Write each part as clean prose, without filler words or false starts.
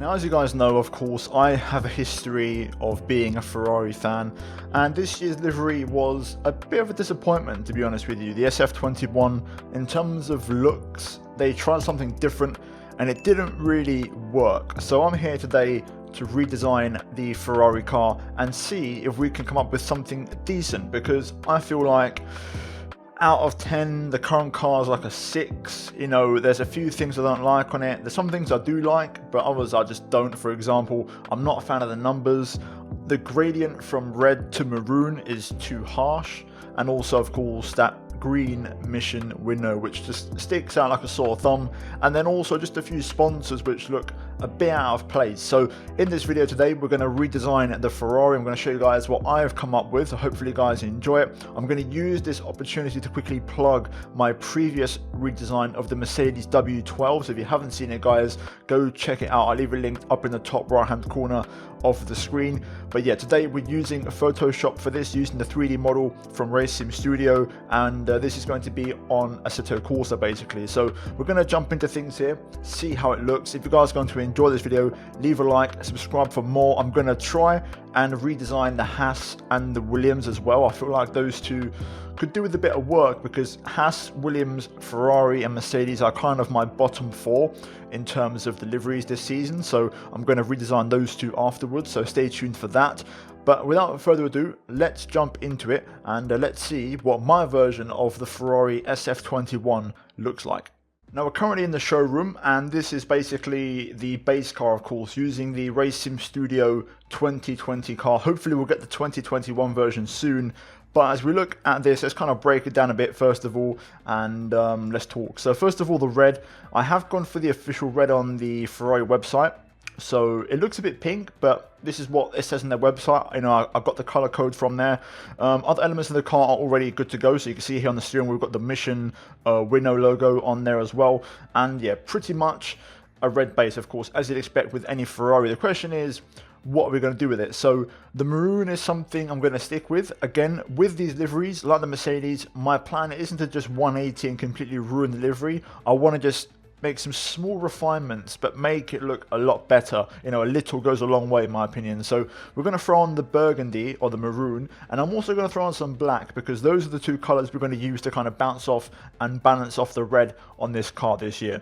Now, as you guys know, of course, I have a history of being a Ferrari fan, and this year's livery was a bit of a disappointment, to be honest with you. The SF21, in terms of looks, they tried something different, and it didn't really work. So I'm here today to redesign the Ferrari car and see if we can come up with something decent, because I feel like out of 10, the current car is like a 6. You know, there's a few things I don't like on it. There's some things I do like, but others I just don't. For example, I'm not a fan of the numbers. The gradient from red to maroon is too harsh. And also, of course, that green mission window, which just sticks out like a sore thumb. And then also just a few sponsors which look a bit out of place. So in this video today, we're going to redesign the Ferrari. I'm going to show you guys what I have come up with. So hopefully you guys enjoy it. I'm going to use this opportunity to quickly plug my previous redesign of the Mercedes W12. So if you haven't seen it, guys, go check it out. I'll leave a link up in the top right hand corner of the screen. But yeah, today we're using Photoshop for this, using the 3D model from Race Sim Studio, and this is going to be on Assetto Corsa basically. So we're going to jump into things here, see how it looks. If you guys are going to enjoy this video, leave a like, subscribe for more. I'm going to try and redesign the Haas and the Williams as well. I feel like those two could do with a bit of work, because Haas, Williams, Ferrari and Mercedes are kind of my bottom 4 in terms of the liveries this season. So I'm going to redesign those two afterwards, so stay tuned for that. But without further ado, let's jump into it and let's see what my version of the Ferrari SF21 looks like. Now, we're currently in the showroom, and this is basically the base car, of course, using the Race Sim Studio 2020 car. Hopefully we'll get the 2021 version soon. But as we look at this, let's kind of break it down a bit first of all, and let's talk. So first of all, the red. I have gone for the official red on the Ferrari website. So it looks a bit pink, but this is what it says on their website. You know, I got the color code from there. Other elements of the car are already good to go. So you can see here on the steering wheel, we've got the Mission Winnow logo on there as well. And yeah, pretty much a red base, of course, as you'd expect with any Ferrari. The question is, what are we going to do with it? So the maroon is something I'm going to stick with. Again, with these liveries, like the Mercedes, my plan isn't to just 180 and completely ruin the livery. I want to just make some small refinements, but make it look a lot better. You know, a little goes a long way in my opinion. So we're going to throw on the burgundy or the maroon, and I'm also going to throw on some black, because those are the two colors we're going to use to kind of bounce off and balance off the red on this car this year.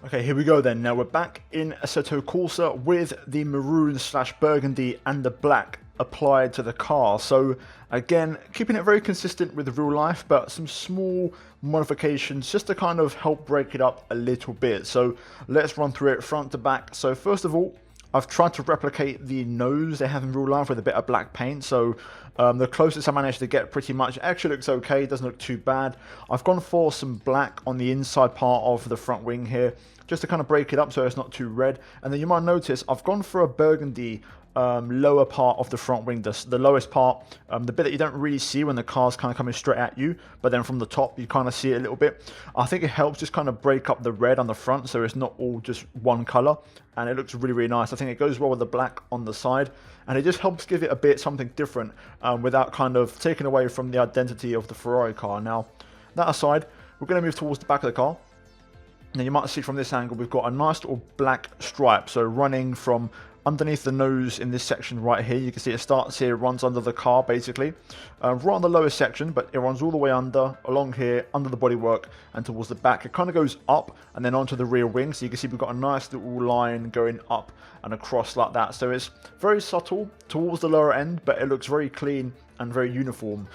Okay, here we go then. Now we're back in Assetto Corsa with the maroon / burgundy and the black applied to the car. So again, keeping it very consistent with real life, but some small modifications just to kind of help break it up a little bit. So let's run through it front to back. So first of all, I've tried to replicate the nose they have in real life with a bit of black paint. So the closest I managed to get pretty much actually looks okay. It doesn't look too bad. I've gone for some black on the inside part of the front wing here, just to kind of break it up so it's not too red. And then you might notice I've gone for a burgundy lower part of the front wing, the lowest part, the bit that you don't really see when the car's kind of coming straight at you, but then from the top you kind of see it a little bit. I think it helps just kind of break up the red on the front so it's not all just one color, and it looks really, really nice. I think it goes well with the black on the side, and it just helps give it a bit something different without kind of taking away from the identity of the Ferrari car. Now, that aside, we're going to move towards the back of the car. Now you might see from this angle we've got a nice little black stripe, so running from underneath the nose in this section right here. You can see it starts here, runs under the car basically, right on the lowest section, but it runs all the way under, along here, under the bodywork and towards the back. It kind of goes up and then onto the rear wing, so you can see we've got a nice little line going up and across like that. So it's very subtle towards the lower end, but it looks very clean and very uniform.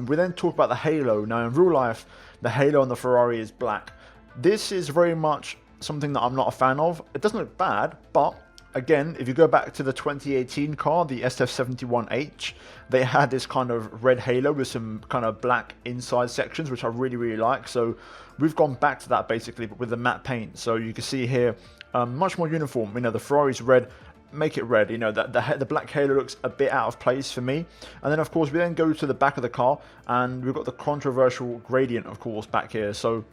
We then talk about the halo. Now in real life, the halo on the Ferrari is black. This is very much something that I'm not a fan of. It doesn't look bad, but again, if you go back to the 2018 car, the SF21H, they had this kind of red halo with some kind of black inside sections, which I really, really like. So we've gone back to that basically, but with the matte paint. So you can see here, much more uniform. You know, the Ferrari's red, make it red. You know, that the black halo looks a bit out of place for me. And then, of course, we then go to the back of the car, and we've got the controversial gradient, of course, back here. So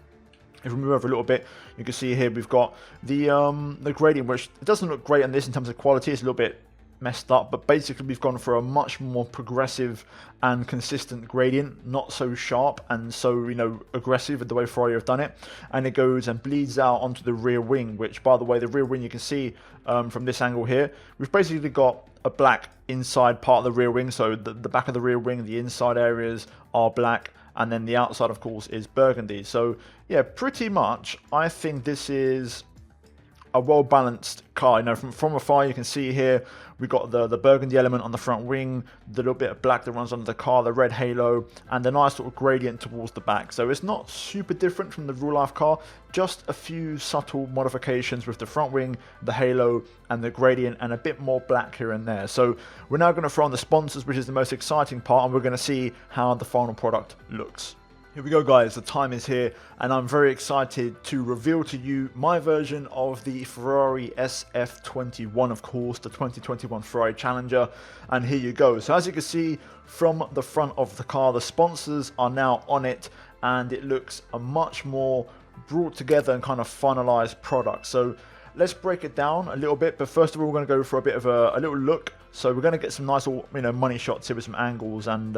if we move over a little bit, you can see here we've got the gradient, which doesn't look great on this in terms of quality. It's a little bit messed up, but basically we've gone for a much more progressive and consistent gradient, not so sharp and so, you know, aggressive with the way Ferrari have done it. And it goes and bleeds out onto the rear wing, which, by the way, the rear wing you can see from this angle here, we've basically got a black inside part of the rear wing. So the back of the rear wing, the inside areas are black, and then the outside, of course, is burgundy. So yeah, pretty much I think this is a well-balanced car. You know, from afar you can see here we got the burgundy element on the front wing, the little bit of black that runs under the car, the red halo, and the nice sort of gradient towards the back. So it's not super different from the real life car, just a few subtle modifications with the front wing, the halo, and the gradient, and a bit more black here and there. So we're now going to throw on the sponsors, which is the most exciting part, and we're going to see how the final product looks. Here we go, guys, the time is here, and I'm very excited to reveal to you my version of the Ferrari Sf21, of course, the 2021 Ferrari Challenger. And here you go. So as you can see from the front of the car, the sponsors are now on it, and it looks a much more brought together and kind of finalized product. So let's break it down a little bit, but first of all we're going to go for a bit of a little look. So we're going to get some nice, you know, money shots here with some angles, and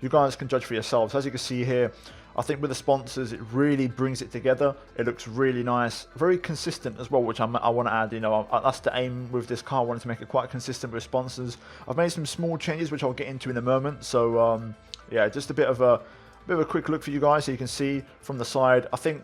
you guys can judge for yourselves. As you can see here, I think with the sponsors it really brings it together. It looks really nice, very consistent as well, which I want to add. You know, that's the aim with this car. I wanted to make it quite consistent with sponsors. I've made some small changes which I'll get into in a moment. So yeah, just a bit of a quick look for you guys, so you can see from the side. I think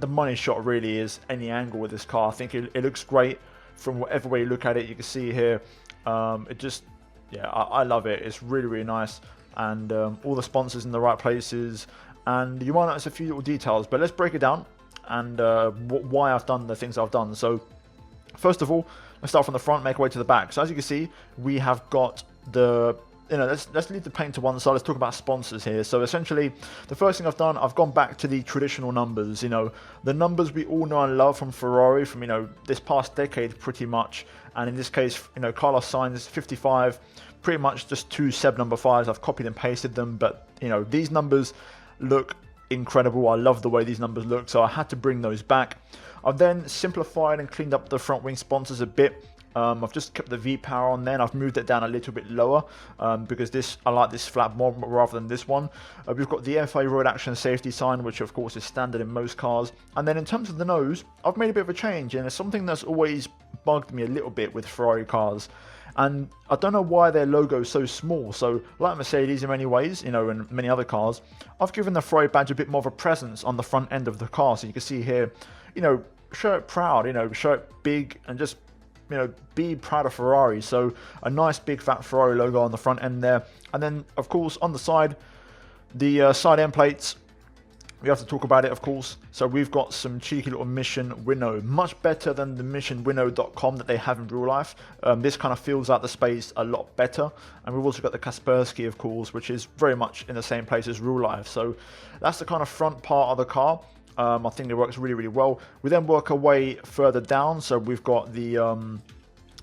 the money shot really is any angle with this car. I think it looks great from whatever way you look at it. You can see here, it just, yeah, I love it. It's really, really nice, and all the sponsors in the right places, and you might notice a few little details, but let's break it down and why I've done the things I've done. So first of all, let's start from the front, make our way to the back. So as you can see, we have got the, you know, let's leave the paint to one side. Let's talk about sponsors here. So essentially, the first thing I've done, I've gone back to the traditional numbers. You know, the numbers we all know and love from Ferrari, from, you know, this past decade pretty much. And in this case, you know, Carlos Sainz 55, pretty much just two Seb number 5s. I've copied and pasted them, but you know, these numbers look incredible. I love the way these numbers look, so I had to bring those back. I've then simplified and cleaned up the front wing sponsors a bit. I've just kept the V-power on there, and I've moved it down a little bit lower because I like this flap more rather than this one. We've got the FA Road Action Safety sign, which of course is standard in most cars. And then in terms of the nose, I've made a bit of a change, and it's something that's always bugged me a little bit with Ferrari cars. And I don't know why their logo is so small. So like Mercedes in many ways, you know, and many other cars, I've given the Ferrari badge a bit more of a presence on the front end of the car. So you can see here, you know, show it proud, you know, show it big, and just, you know, be proud of Ferrari. So a nice big fat Ferrari logo on the front end there. And then of course on the side, the side end plates, we have to talk about it, of course. So we've got some cheeky little Mission Winnow, much better than the missionwinnow.com that they have in real life. This kind of fills out the space a lot better. And we've also got the Kaspersky, of course, which is very much in the same place as real life. So that's the kind of front part of the car. I think it works really, really well. We then work our way further down. So we've got the,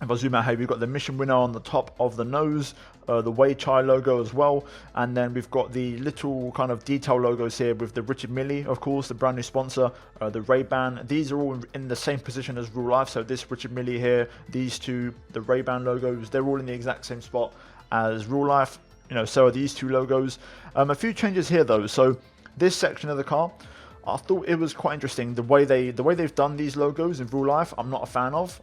if I zoom out here, we've got the Mission Winnow on the top of the nose, the Weichai logo as well, and then we've got the little kind of detail logos here with the Richard Mille, of course, the brand new sponsor, the Ray-Ban. These are all in the same position as real life. So this Richard Mille here, these two, the Ray-Ban logos, they're all in the exact same spot as real life. You know, so are these two logos. A few changes here though. So this section of the car, I thought it was quite interesting the way they've done these logos in real life. I'm not a fan of.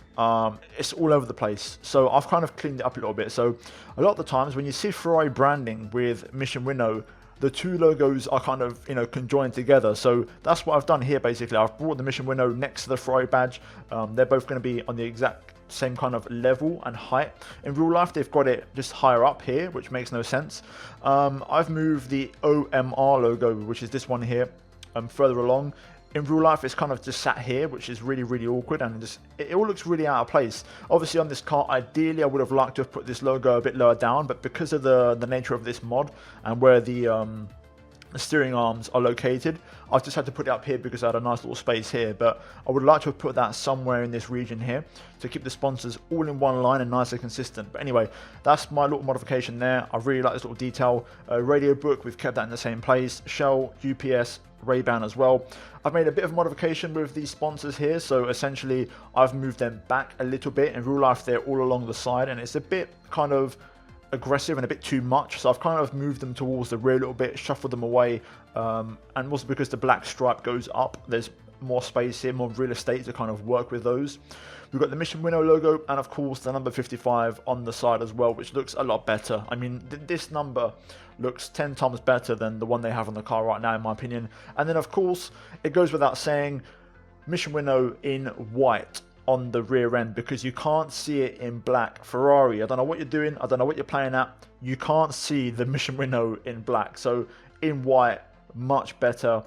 It's all over the place, so I've kind of cleaned it up a little bit. So a lot of the times when you see Ferrari branding with Mission Winnow, the two logos are kind of, you know, conjoined together. So that's what I've done here. Basically, I've brought the Mission Winnow next to the Ferrari badge. They're both going to be on the exact same kind of level and height. In real life, they've got it just higher up here, which makes no sense. I've moved the OMR logo, which is this one here, further along. In real life, it's kind of just sat here, which is really, really awkward, and just it all looks really out of place. Obviously, on this car, ideally, I would have liked to have put this logo a bit lower down, but because of the nature of this mod and where the the steering arms are located. I've just had to put it up here because I had a nice little space here, but I would like to have put that somewhere in this region here to keep the sponsors all in one line and nice and consistent. But anyway, that's my little modification there. I really like this little detail. Radio book, we've kept that in the same place. Shell, UPS, Ray-Ban as well. I've made a bit of modification with these sponsors here, so essentially I've moved them back a little bit. In real life they're all along the side and it's a bit kind of aggressive and a bit too much, so I've kind of moved them towards the rear a little bit, shuffled them away, and also because the black stripe goes up, there's more space here, more real estate to kind of work with those. We've got the Mission Winnow logo and of course the number 55 on the side as well, which looks a lot better. I mean, this number looks 10 times better than the one they have on the car right now in my opinion. And then of course it goes without saying, Mission Winnow in white on the rear end, because you can't see it in black. Ferrari, I don't know what you're doing, I don't know what you're playing at, you can't see the Mission Winnow in black, so in white, much better.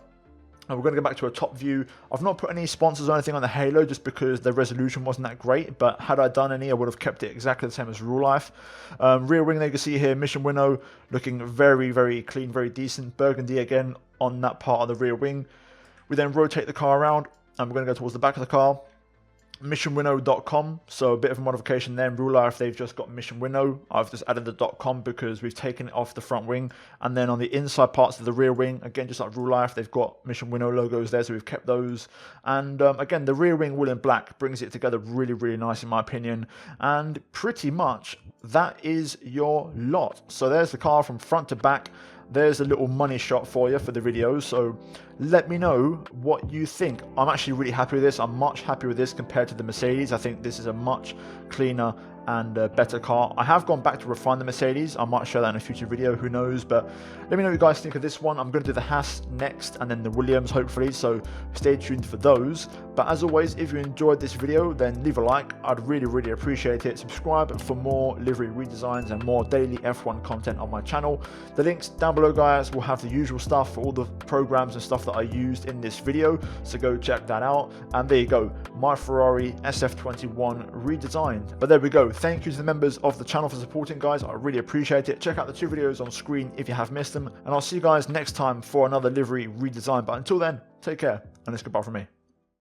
And we're going to go back to a top view. I've not put any sponsors or anything on the halo just because the resolution wasn't that great, but had I done any I would have kept it exactly the same as real life. Rear wing, you can see here, Mission Winnow looking very, very clean, very decent. Burgundy again on that part of the rear wing. We then rotate the car around and we're going to go towards the back of the car. missionwinnow.com, so a bit of a modification there. In real life they've just got Mission Winnow. I've just added the .com because we've taken it off the front wing, and then on the inside parts of the rear wing, again just like real life, they've got Mission Winnow logos there, so we've kept those. And again, the rear wing all in black brings it together really, really nice in my opinion. And pretty much that is your lot. So there's the car from front to back. There's a little money shot for you for the video, so let me know what you think. I'm actually really happy with this. I'm much happier with this compared to the Mercedes. I think this is a much cleaner and better car. I have gone back to refine the Mercedes. I might show that in a future video, who knows, but let me know what you guys think of this one. I'm going to do the Haas next and then the Williams hopefully, so stay tuned for those. But as always, if you enjoyed this video, then leave a like. I'd really, really appreciate it. Subscribe for more livery redesigns and more daily F1 content on my channel. The links down below, guys, will have the usual stuff for all the programs and stuff that I used in this video, so go check that out. And there you go, my Ferrari Sf21 Redesigned. But there we go. Thank you to the members of the channel for supporting, guys. I really appreciate it. Check out the 2 videos on screen if you have missed them, and I'll see you guys next time for another livery redesign. But until then, take care, and it's goodbye from me.